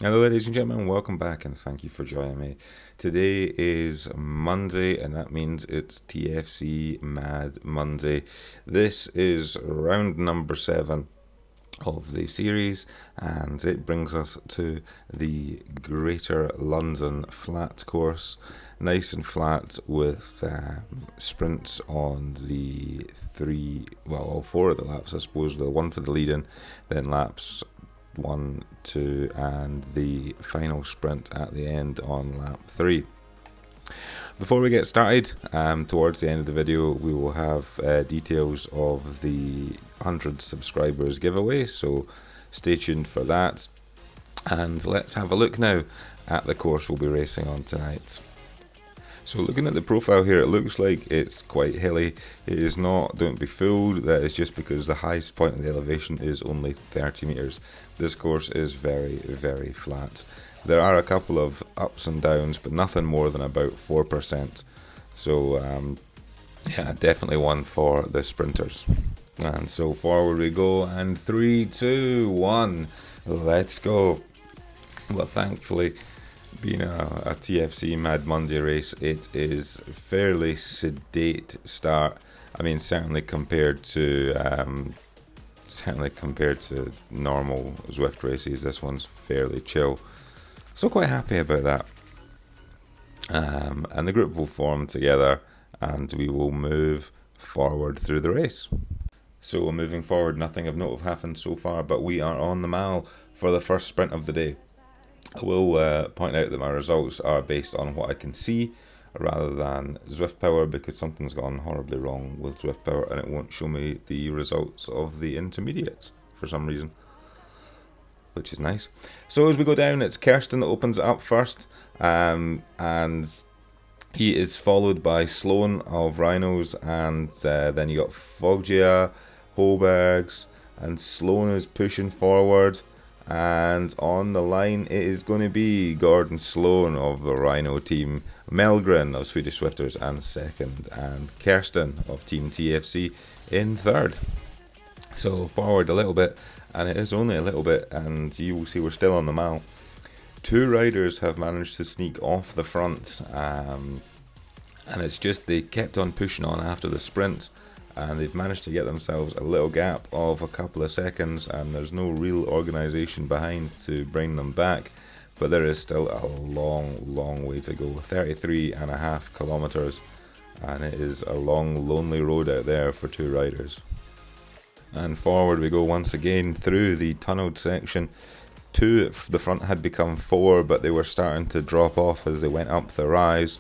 Hello, ladies and gentlemen, welcome back and thank you for joining me. Today is Monday, and that means it's TFC Mad Monday. This is round number 7 of the series, and it brings us to the Greater London flat course. Nice and flat with sprints on the all 4 of the laps, I suppose. The one for the lead in, then laps 1, 2, and the final sprint at the end on lap 3. Before we get started, towards the end of the video, we will have details of the 100 subscribers giveaway, so stay tuned for that. And let's have a look now at the course we'll be racing on tonight. So looking at the profile here, it looks like it's quite hilly. It is not, don't be fooled, that is just because the highest point of the elevation is only 30 metres. This course is very, very flat. There are a couple of ups and downs, but nothing more than about 4%. So yeah, definitely one for the sprinters. And so forward we go, and 3, 2, 1, let's go. Well, thankfully, being a TFC Mad Monday race, it is a fairly sedate start. I mean, certainly compared to normal Zwift races, this one's fairly chill. So quite happy about that. And the group will form together, and we will move forward through the race. So moving forward, nothing of note have happened so far, but we are on the mile for the first sprint of the day. I will point out that my results are based on what I can see rather than Zwift Power, because something's gone horribly wrong with Zwift Power and it won't show me the results of the intermediates for some reason, which is nice. So as we go down, it's Kirsten that opens it up first, and he is followed by Sloan of Rhinos, and then you got Foggia, Holbergs, and Sloan is pushing forward. And on the line, it is going to be Gordon Sloan of the Rhino team, Mellgren of Swedish Swifters in second, and Kirsten of Team TFC in third. So forward a little bit, and it is only a little bit, and you will see we're still on the mile. 2 riders have managed to sneak off the front, and it's just they kept on pushing on after the sprint, and they've managed to get themselves a little gap of a couple of seconds, and there's no real organisation behind to bring them back, but there is still a long way to go. 33.5 kilometres, and it is a long, lonely road out there for 2 riders. And forward we go once again through the tunnelled section. 2 at the front had become 4, but they were starting to drop off as they went up the rise,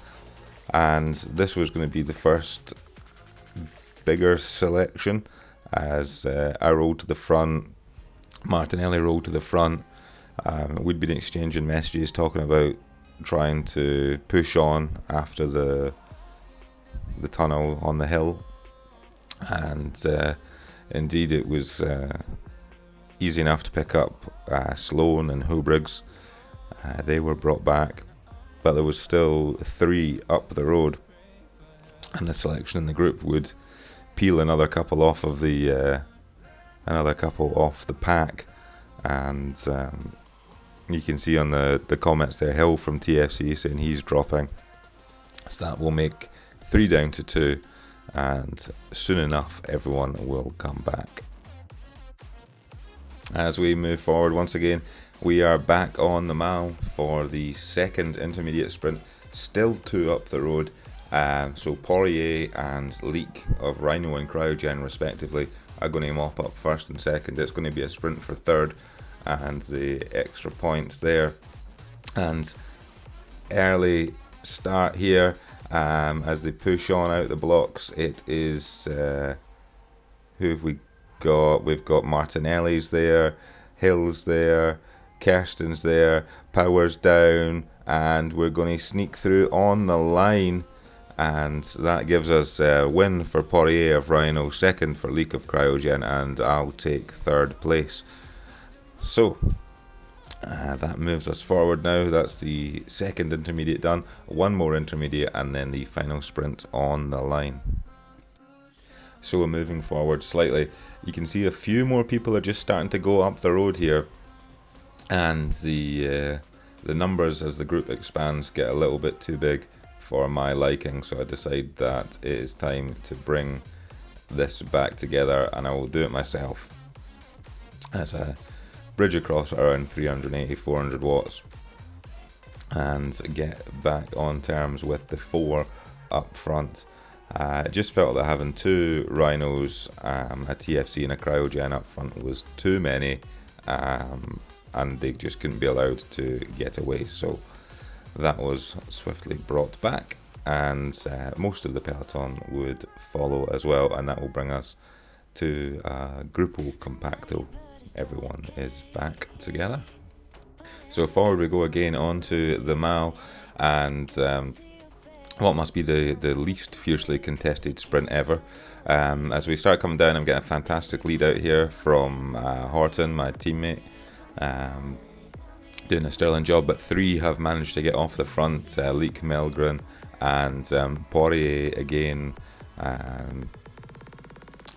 and this was going to be the first bigger selection, as I rolled to the front, Martinelli rolled to the front. We'd been exchanging messages talking about trying to push on after the tunnel on the hill, and indeed it was easy enough to pick up Sloan and Hobriggs. They were brought back, but there was still 3 up the road, and the selection in the group would peel another couple off the pack, and you can see on the comments there, Hill from TFC saying he's dropping, so that will make 3 down to 2, and soon enough everyone will come back. As we move forward once again, we are back on the mile for the second intermediate sprint, still 2 up the road. So Poirier and Leak of Rhino and Cryo-Gen respectively are going to mop up first and second. It's going to be a sprint for third, and the extra points there. And early start here, as they push on out the blocks. It is who have we got? We've got Martinelli's there, Hill's there, Kirsten's there, Power's down, and we're going to sneak through on the line. And that gives us a win for Poirier of Rhino, second for Leak of Cryo-Gen, and I'll take third place. So that moves us forward now. That's the second intermediate done. 1 more intermediate, and then the final sprint on the line. So we're moving forward slightly. You can see a few more people are just starting to go up the road here. and the numbers as the group expands get a little bit too big for my liking, so I decide that it is time to bring this back together, and I will do it myself as a bridge across around 380-400 watts and get back on terms with the 4 up front. I just felt that having 2 Rhinos, a TFC and a Cryo-Gen up front was too many, and they just couldn't be allowed to get away, so that was swiftly brought back, and most of the peloton would follow as well, and that will bring us to Gruppo Compacto. Everyone is back together. So forward we go again onto the Mall, and what must be the least fiercely contested sprint ever. As we start coming down, I'm getting a fantastic lead out here from Horton, my teammate, doing a sterling job, but 3 have managed to get off the front, Leek, Mellgren, and Poirier again.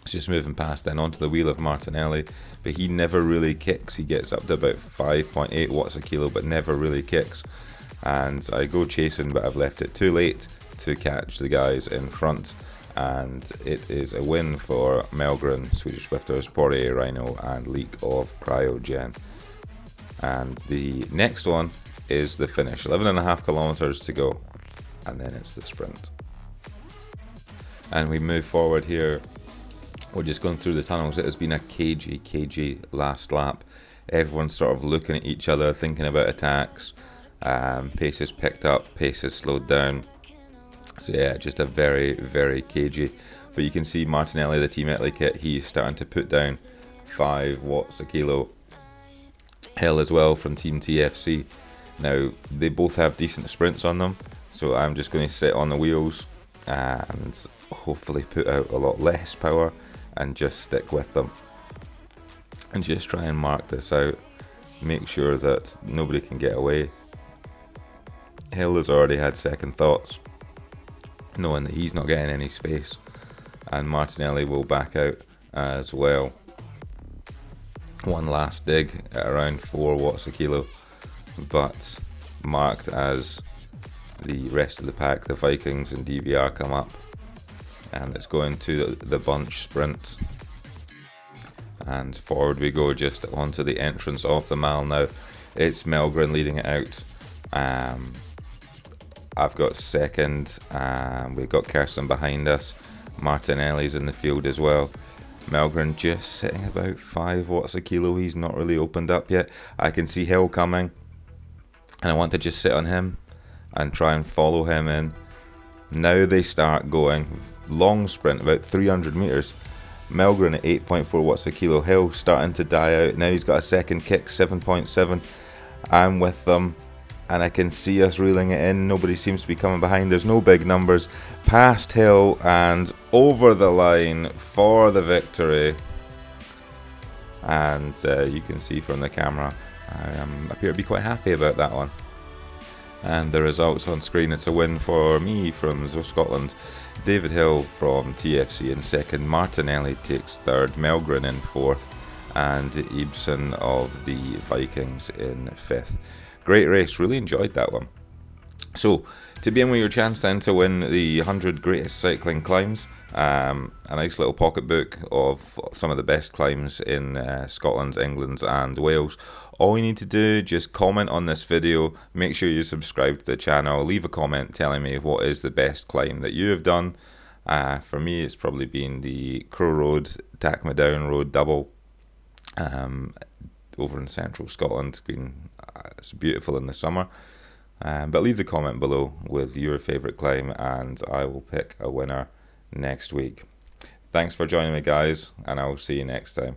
It's just moving past then onto the wheel of Martinelli, but he never really kicks. He gets up to about 5.8 watts a kilo, but never really kicks. And I go chasing, but I've left it too late to catch the guys in front. And it is a win for Mellgren, Swedish Swifters, Poirier, Rhino, and Leek of Cryo-Gen. And the next one is the finish. 11.5 kilometers to go, and then it's the sprint. And we move forward here. We're just going through the tunnels. It has been a cagey last lap. Everyone's sort of looking at each other, thinking about attacks. Pace is picked up, pace is slowed down. So yeah, just a very cagey. But you can see Martinelli, the Team Italy kit, he's starting to put down 5 watts a kilo. Hill as well from Team TFC. Now, they both have decent sprints on them, so I'm just going to sit on the wheels and hopefully put out a lot less power and just stick with them and just try and mark this out, make sure that nobody can get away. Hill has already had second thoughts, knowing that he's not getting any space, and Martinelli will back out as well. One last dig at around 4 watts a kilo, but marked as the rest of the pack, the Vikings and DBR, come up, and it's going to the bunch sprint. And forward we go, just onto the entrance of the Mall now. It's Mellgren leading it out. I've got second, we've got Kirsten behind us. Martinelli's in the field as well. Mellgren just sitting about 5 watts a kilo. He's not really opened up yet. I can see Hill coming, and I want to just sit on him and try and follow him in. Now they start going. Long sprint, about 300 metres. Mellgren at 8.4 watts a kilo. Hill starting to die out. Now he's got a second kick, 7.7. I'm with them, and I can see us reeling it in. Nobody seems to be coming behind. There's no big numbers. Past Hill and over the line for the victory. And you can see from the camera, I appear to be quite happy about that one. And the results on screen, it's a win for me from Scotland. David Hill from TFC in second. Martinelli takes third. Mellgren in fourth. And Ibsen of the Vikings in fifth. Great race, really enjoyed that one. So, to be in with your chance then to win the 100 greatest cycling climbs, a nice little pocketbook of some of the best climbs in Scotland, England and Wales. All you need to do, just comment on this video, make sure you subscribe to the channel, leave a comment telling me what is the best climb that you have done. For me, it's probably been the Crow Road, Tackmadown Road double over in central Scotland. It's beautiful in the summer. But leave the comment below with your favourite climb, and I will pick a winner next week. Thanks for joining me, guys, and I will see you next time.